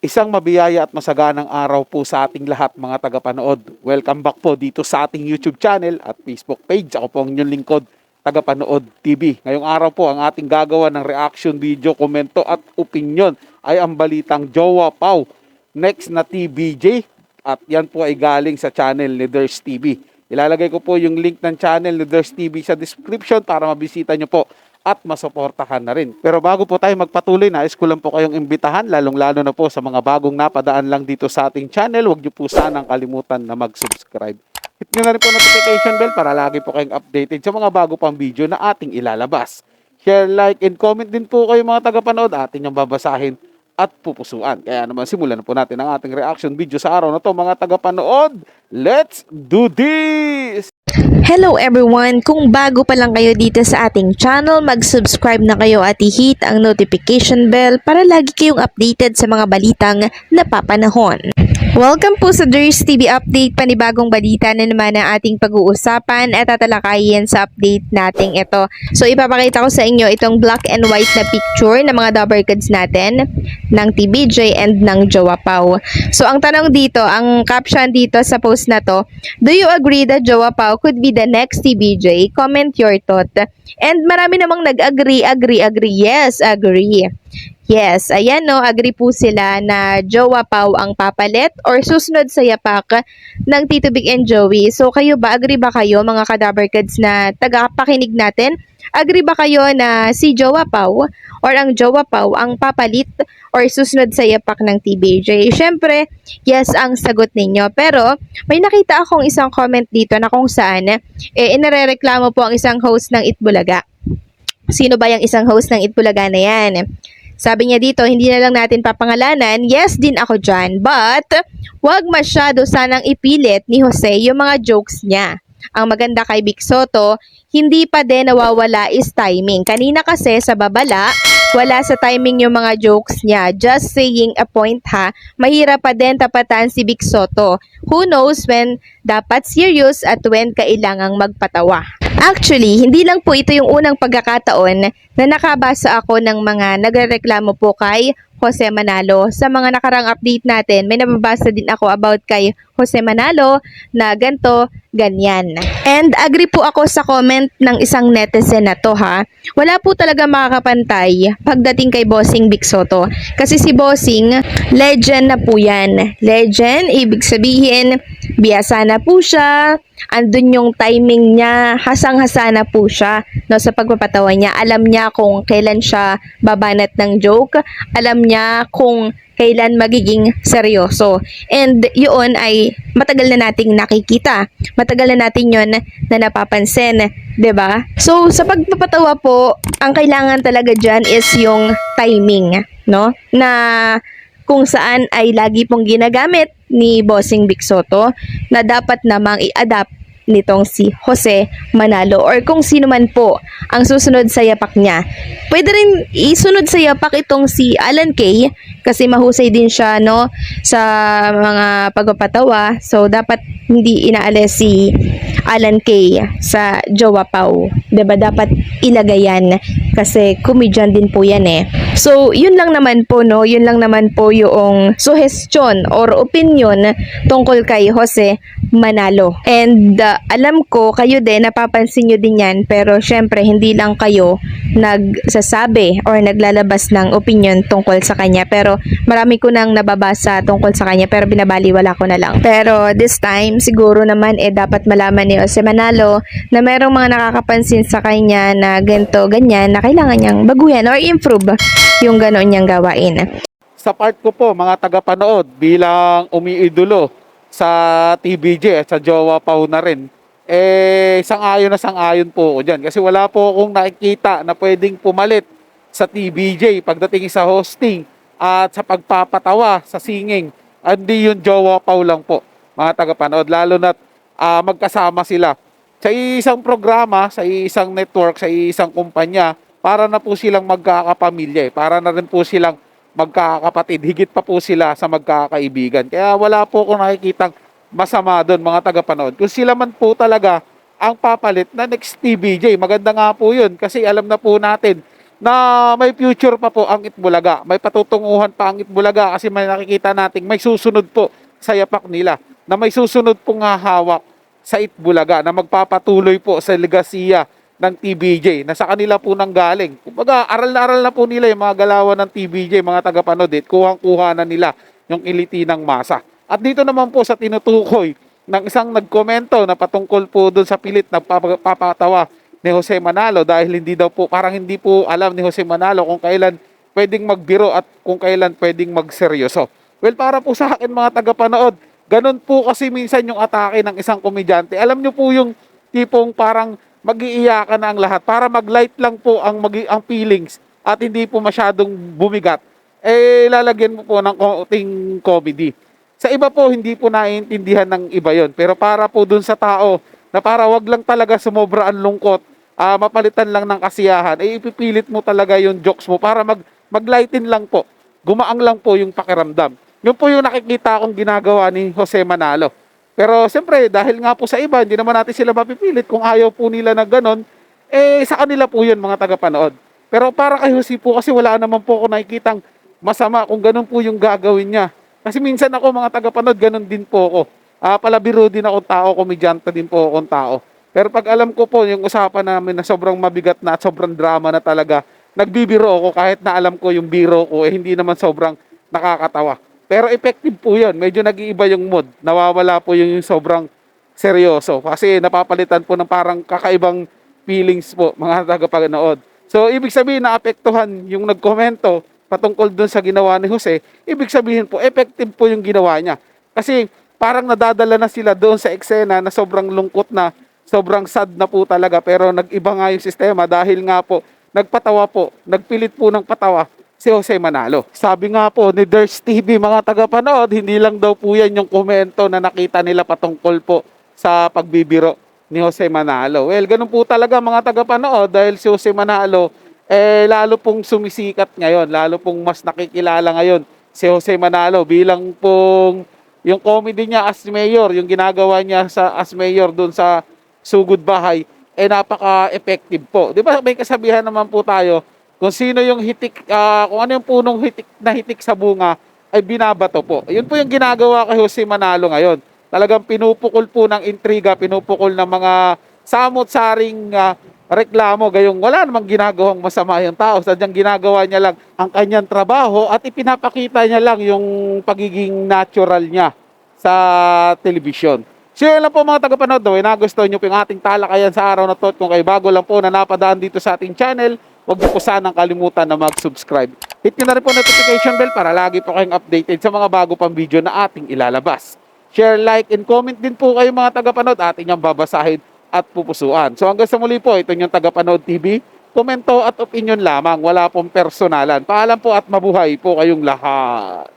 Isang mabiyaya at masaganang araw po sa ating lahat mga tagapanood. Welcome back po dito sa ating YouTube channel at Facebook page. Ako po ang inyong lingkod, Tagapanood TV. Ngayong araw po ang ating gagawa ng reaction video, komento at opinion ay ang balitang Jowa Pau next na TBJ. At yan po ay galing sa channel ni Ders TV. Ilalagay ko po yung link ng channel ni Ders TV sa description para mabisita nyo po at masuportahan na rin. Pero bago po tayo magpatuloy, nais ko lang po kayong imbitahan, lalong-lalo na po sa mga bagong napadaan lang dito sa ating channel. Huwag niyo po sanang kalimutan na mag-subscribe. Hit nyo na rin po notification bell para lagi po kayong updated sa mga bago pang video na ating ilalabas. Share, like, and comment din po kayo mga tagapanood. Atin yung babasahin at pupusuan. Kaya naman simulan na po natin ang ating reaction video sa araw na to mga tagapanood. Let's do this! Hello everyone! Kung bago pa lang kayo dito sa ating channel, mag-subscribe na kayo at i-hit ang notification bell para lagi kayong updated sa mga balitang napapanahon. Welcome po sa Ders TV Update, panibagong balita na naman ang ating pag-uusapan at tatalakayin sa update nating ito. So ipapakita ko sa inyo itong black and white na picture ng mga double cards natin ng TBJ and ng Jowa Pau. So ang tanong dito, ang caption dito sa post na to, do you agree that Jowa Pau could be the next TBJ? Comment your thought. And marami namang nag-agree. Yes, agree. Yes, ayan no, agree po sila na Jowa Pau ang papalit or susunod sa yapak ng Tito Big and Joey. So kayo ba, agree ba kayo mga kadabar kids na tagapakinig natin? Agree ba kayo na si Jowa Pau or ang Jowa Pau ang papalit or susunod sa yapak ng TBJ? Syempre, yes ang sagot ninyo. Pero may nakita akong isang comment dito na kung saan inarereklamo po ang isang host ng Itbulaga. Sino ba yung isang host ng Itbulaga na yan? Sabi niya dito, hindi na lang natin papangalanan. Yes din ako dyan. But, wag masyado sanang ipilit ni Jose yung mga jokes niya. Ang maganda kay Vic Soto, hindi pa din nawawala is timing. Kanina kasi sa babala, wala sa timing yung mga jokes niya. Just saying a point ha. Mahirap pa din tapatan si Vic Soto. Who knows when dapat serious at when kailangang magpatawa. Actually, hindi lang po ito yung unang pagkakataon na nakabasa ako ng mga nagrereklamo po kay Jose Manalo. Sa mga nakarang update natin, may nababasa din ako about kay Jose Manalo na ganto, ganyan. And agree po ako sa comment ng isang netizen na to ha. Wala po talaga makakapantay pagdating kay Bossing Vic Soto. Kasi si Bossing, legend na po yan. Legend, ibig sabihin, biyasa na po siya. Andun yung timing niya, hasang-hasa na po siya no, sa pagpapatawa niya. Alam niya kung kailan siya babanat ng joke. Alam niya kung kailan magiging seryoso. And yun ay matagal na nating nakikita. Matagal na natin yun na napapansin. 'Di ba? So, sa pagpapatawa po, ang kailangan talaga dyan is yung timing. No? Na kung saan ay lagi pong ginagamit ni Bossing Vic Soto na dapat namang i-adapt nitong si Jose Manalo or kung sino man po ang susunod sa yapak niya. Pwede rin isunod sa yapak itong si Alan Kay kasi mahusay din siya no sa mga pagpapatawa. So dapat hindi inaalis si Alan Kay sa Jowa Pau. 'Di ba? Dapat ilagay yan kasi comedian din po yan eh. So, yun lang naman po no, yun lang naman po yung suggestion or opinion tungkol kay Jose Manalo. And alam ko kayo din napapansin nyo din yan, pero syempre hindi lang kayo nagsasabi or naglalabas ng opinion tungkol sa kanya, pero marami ko nang nababasa tungkol sa kanya pero binabaliwala ko na lang. Pero this time siguro naman dapat malaman ni Jose Manalo na merong mga nakakapansin sa kanya na ganito ganyan na kailangan niyang baguhin or improve yung gano'n niyang gawain. Sa part ko po mga tagapanood bilang umiidolo sa TBJ at sa Jowa Pau na rin, sang-ayon po ako dyan. Kasi wala po akong nakikita na pwedeng pumalit sa TBJ pagdating sa hosting at sa pagpapatawa, sa singing. Hindi yung Jowa Pau lang po, mga tagapanood. Lalo na magkasama sila sa isang programa, sa isang network, sa isang kumpanya, para na po silang magkakapamilya. Para na rin po silang magkakapatid. Higit pa po sila sa magkakaibigan. Kaya wala po akong nakikitang masama doon mga tagapanood. Kung sila man po talaga ang papalit na next TBJ, maganda nga po yun. Kasi alam na po natin na may future pa po ang Itbulaga. May patutunguhan pa ang Itbulaga kasi may nakikita nating may susunod po sa yapak nila, na may susunod pong hahawak sa Itbulaga, na magpapatuloy po sa legasiya ng TBJ na sa kanila po nang galing. Kumbaga, aral na po nila yung mga galawan ng TBJ, mga tagapanood, kuhang-kuha na nila yung kiliti ng masa. At dito naman po sa tinutukoy ng isang nagkomento na patungkol po doon sa pilit na papatawa ni Jose Manalo, dahil hindi daw po, parang hindi po alam ni Jose Manalo kung kailan pwedeng magbiro at kung kailan pwedeng magseryoso. Well, para po sa akin mga tagapanood, ganun po kasi minsan yung atake ng isang komedyante. Alam nyo po yung tipong parang mag-iiyakan na ang lahat para mag-light lang po ang feelings at hindi po masyadong bumigat. Lalagyan mo po ng konting comedy. Sa iba po, hindi po naiintindihan ng iba yon. Pero para po dun sa tao na para wag lang talaga sumobra ang lungkot, mapalitan lang ng kasiyahan, ipipilit mo talaga yung jokes mo para maglighten lang po. Gumaang lang po yung pakiramdam. Yun po yung nakikita kong ginagawa ni Jose Manalo. Pero siyempre, dahil nga po sa iba, hindi naman natin sila mapipilit. Kung ayaw po nila na ganon, sa kanila po yun mga tagapanood. Pero para kay Jose po, kasi wala naman po ako nakikitang masama kung ganon po yung gagawin niya. Kasi minsan ako mga tagapanood, ganon din po ako. Palabiro din akong tao, komedyante din po akong tao. Pero pag alam ko po yung usapan namin na sobrang mabigat na at sobrang drama na talaga, nagbibiro ako kahit na alam ko yung biro ko, hindi naman sobrang nakakatawa. Pero effective po yun. Medyo nag-iiba yung mood. Nawawala po yung sobrang seryoso. Kasi napapalitan po ng parang kakaibang feelings po mga tagapanood. So, ibig sabihin na apektuhan yung nagkomento patungkol dun sa ginawa ni Jose. Ibig sabihin po, effective po yung ginawa niya. Kasi parang nadadala na sila doon sa eksena na sobrang lungkot na, sobrang sad na po talaga. Pero nag-iba nga yung sistema dahil nga po, nagpatawa po, nagpilit po ng patawa si Jose Manalo. Sabi nga po ni Ders TV mga tagapanood, hindi lang daw po yan yung komento na nakita nila patungkol po sa pagbibiro ni Jose Manalo. Well, ganun po talaga mga tagapanood dahil si Jose Manalo lalo pong sumisikat ngayon, lalo pong mas nakikilala ngayon si Jose Manalo bilang pong yung comedy niya as mayor, yung ginagawa niya sa as mayor doon sa Sugod Bahay, napaka-effective po. Di ba may kasabihan naman po tayo, kung sino yung hitik, kung ano yung punong hitik sa bunga, ay binabato po. Yun po yung ginagawa kay Jose Manalo ngayon. Talagang pinupukol po ng intriga, pinupukol ng mga samot-saring reklamo, gayong wala namang ginagawang masama yung tao. Sadyang ginagawa niya lang ang kanyang trabaho at ipinapakita niya lang yung pagiging natural niya sa telebisyon. So yun lang po mga tagapanood, nagustuhan nyo po yung ating talakayan sa araw na to. Kung kayo bago lang po na napadaan dito sa ating channel, huwag niyo po sanang kalimutan na mag-subscribe. Hit nyo na rin po notification bell para lagi po kayong updated sa mga bago pang video na ating ilalabas. Share, like, and comment din po kayo mga tagapanood, ating yung babasahin at pupusuan. So hanggang sa muli po, ito yung Tagapanood TV. Komento at opinion lamang, wala pong personalan. Paalam po at mabuhay po kayong lahat.